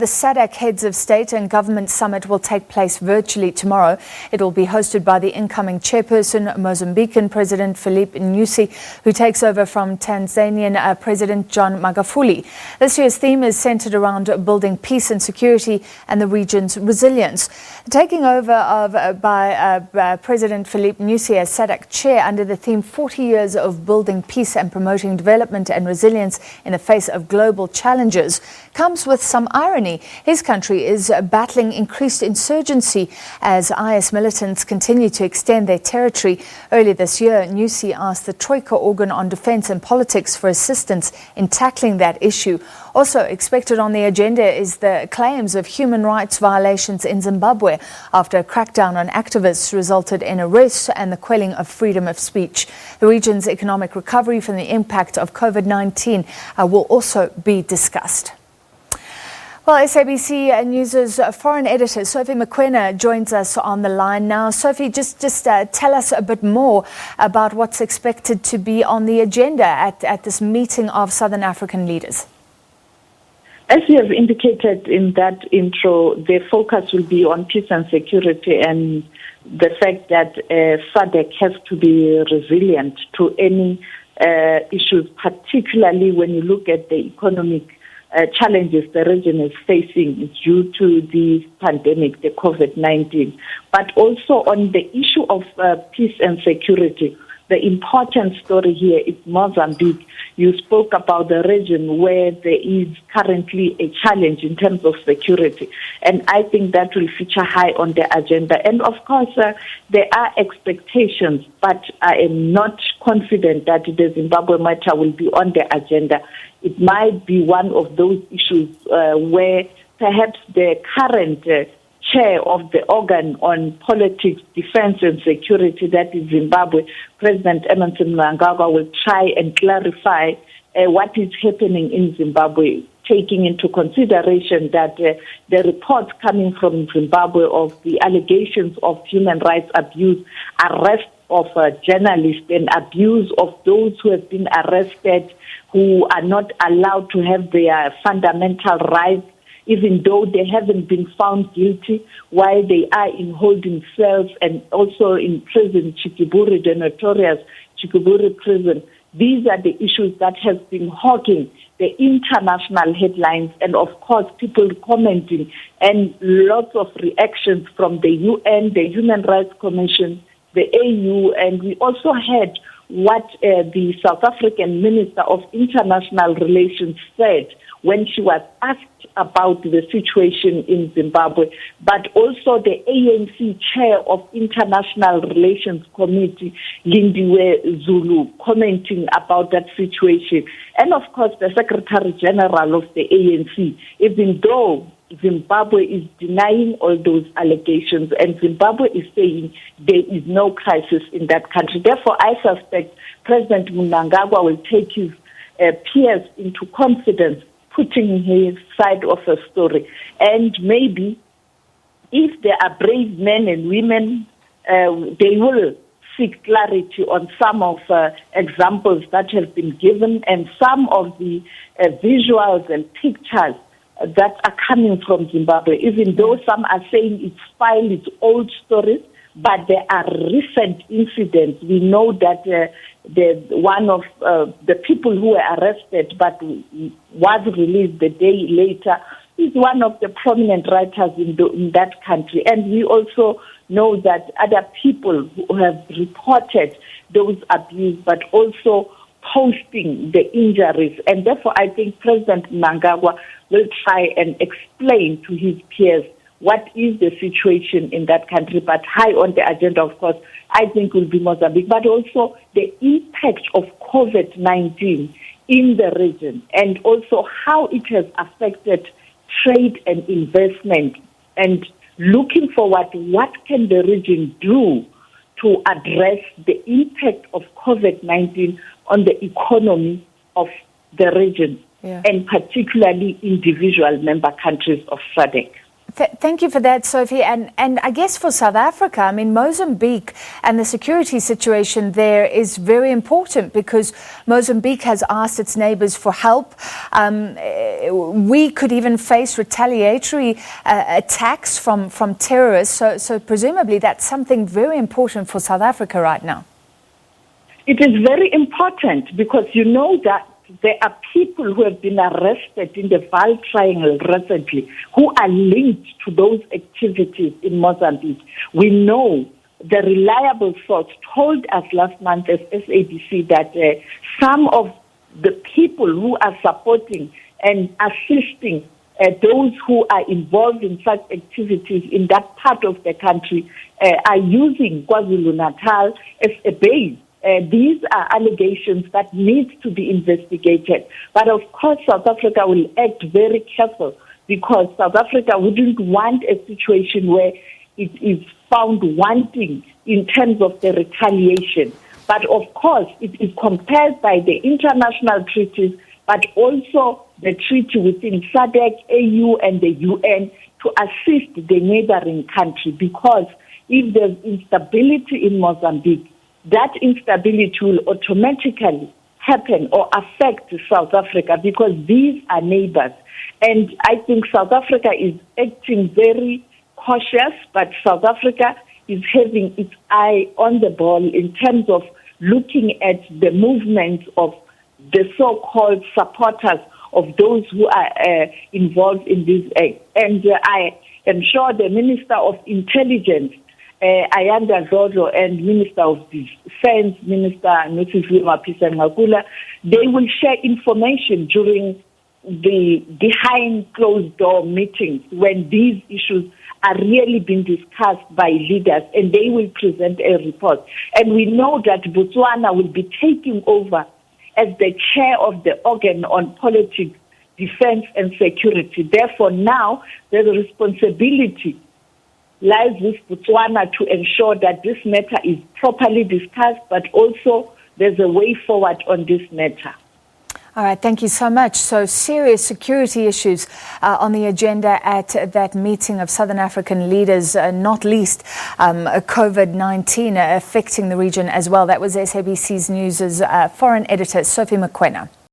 The SADC Heads of State and Government Summit will take place virtually tomorrow. It will be hosted by the incoming chairperson, Mozambican President Filipe Nyusi, who takes over from Tanzanian President John Magafuli. This year's theme is centered around building peace and security and the region's resilience. Taking over by President Filipe Nyusi as SADC chair under the theme 40 years of building peace and promoting development and resilience in the face of global challenges comes with some irony. His country is battling increased insurgency as IS militants continue to extend their territory. Earlier this year, Nyusi asked the Troika organ on defense and politics for assistance in tackling that issue. Also expected on the agenda is the claims of human rights violations in Zimbabwe after a crackdown on activists resulted in arrests and the quelling of freedom of speech. The region's economic recovery from the impact of COVID-19 will also be discussed. Well, SABC News' foreign editor, Sophie Mokoena, joins us on the line now. Sophie, just tell us a bit more about what's expected to be on the agenda at this meeting of Southern African leaders. As you have indicated in that intro, the focus will be on peace and security and the fact that SADC has to be resilient to any issues, particularly when you look at the economic challenges the region is facing due to the pandemic, the COVID-19. But also on the issue of peace and security, the important story here is Mozambique. You spoke about the region where there is currently a challenge in terms of security. And I think that will feature high on the agenda. And of course, there are expectations, but I am not confident that the Zimbabwe matter will be on the agenda. It might be one of those issues where perhaps the current chair of the organ on politics, defense and security, that is Zimbabwe, President Emerson Mnangagwa, will try and clarify what is happening in Zimbabwe, taking into consideration that the reports coming from Zimbabwe of the allegations of human rights abuse, arrest of journalists and abuse of those who have been arrested, who are not allowed to have their fundamental rights, even though they haven't been found guilty, while they are in holding cells and also in prison, Chikiburi, the notorious Chikiburi prison. These are the issues that have been hogging the international headlines and, of course, people commenting and lots of reactions from the UN, the Human Rights Commission, the AU, and we also had what the South African Minister of International Relations said when she was asked about the situation in Zimbabwe, but also the ANC chair of International Relations Committee, Lindiwe Zulu, commenting about that situation. And of course, the Secretary General of the ANC, even though Zimbabwe is denying all those allegations and Zimbabwe is saying there is no crisis in that country. Therefore, I suspect President Mnangagwa will take his peers into confidence, putting his side of the story. And maybe if there are brave men and women, they will seek clarity on some of examples that have been given and some of the visuals and pictures that are coming from Zimbabwe, even though some are saying it's fine, it's old stories, but there are recent incidents. We know that one of the people who were arrested but was released the day later is one of the prominent writers in that country. And we also know that other people who have reported those abuse but also posting the injuries. And therefore, I think President Mnangagwa will try and explain to his peers what is the situation in that country. But high on the agenda, of course, I think will be Mozambique, but also the impact of COVID-19 in the region and also how it has affected trade and investment, and looking forward, what can the region do to address the impact of COVID-19 on the economy of the region, and particularly individual member countries of SADC. Thank you for that, Sophie. And I guess for South Africa, I mean, Mozambique and the security situation there is very important because Mozambique has asked its neighbors for help. We could even face retaliatory attacks from terrorists. So presumably that's something very important for South Africa right now. It is very important because you know that there are people who have been arrested in the Val Triangle recently who are linked to those activities in Mozambique. We know the reliable source told us last month as SABC that some of the people who are supporting and assisting those who are involved in such activities in that part of the country are using KwaZulu-Natal as a base. These are allegations that need to be investigated. But of course, South Africa will act very careful because South Africa wouldn't want a situation where it is found wanting in terms of the retaliation. But of course, it is compelled by the international treaties, but also the treaty within SADC, AU, and the UN to assist the neighboring country because if there's instability in Mozambique, that instability will automatically happen or affect South Africa because these are neighbors. And I think South Africa is acting very cautious, but South Africa is having its eye on the ball in terms of looking at the movements of the so-called supporters of those who are involved in this act. And I am sure the Minister of Intelligence, Ayanda Zozo, and Minister of Defense, Minister Magafuli, they will share information during the behind closed door meetings when these issues are really being discussed by leaders, and they will present a report. And we know that Botswana will be taking over as the chair of the organ on politics, defense and security. Therefore, now there's a responsibility lies with Botswana to ensure that this matter is properly discussed, but also there's a way forward on this matter. All right, thank you so much. So serious security issues on the agenda at that meeting of Southern African leaders, not least COVID-19 affecting the region as well. That was SABC News' foreign editor, Sophie Mokoena.